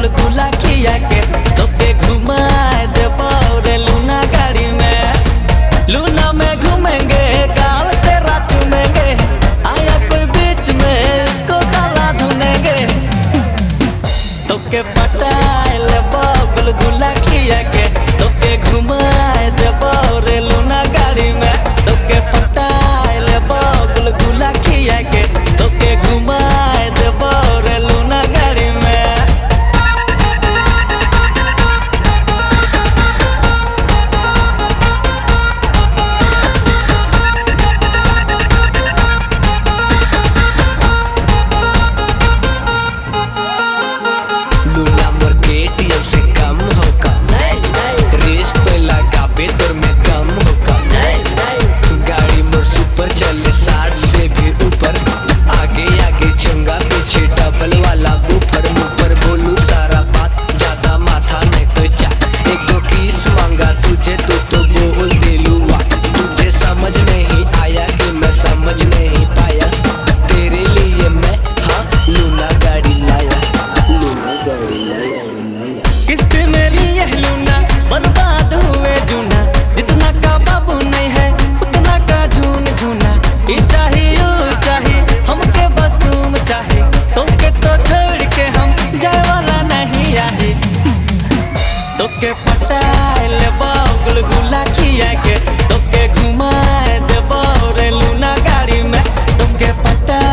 गुलगुला खिया के तोके घुमाए देबो रे लूना गाड़ी में। लूना में घूमेंगे गाल तेरा चूमेंगे, आया कोई बीच में इसको साला धुनेंगे। तोके पटाए लेबो गुलगुला खिया के तोके घुमाए देबो रे लूना गाड़ी में। तोके पटाए लेबो गुलगुला खिया के तोके घुमाए देबो रे लूना गाड़ी में। लूना मोर KTM से कम होगा, रेस तो लगाबे तोर में दम होगा। गाड़ी मोर सुपर चले 60 से भी ऊपर, आगे आगे चंगा पीछे डबल वाला ऊपर। मुपर बोलू सारा बात ज्यादा माथा नहीं तो जा, एक दो किस मांगा तुझे तो बोल दिलू वाह। तुझे समझ नहीं आया कि मैं समझ नहीं पाया, तेरे लिए मैं हाँ लूना गाड़ी लाया, लूना गाड़ी लाया। किस्त में लिए लूना बर्बाद हुए जूना, जितना का बाबू नहीं है उतना का झून झूना। ये चाहिए हमके बस तुम चाहे, तोके तो छोड़ के हम जाए वाला नहीं आहे। तोके पटाए लेबो गुलगुला खिया के तोके घुमाए देबो रे लूना गाड़ी में। तोके पटाए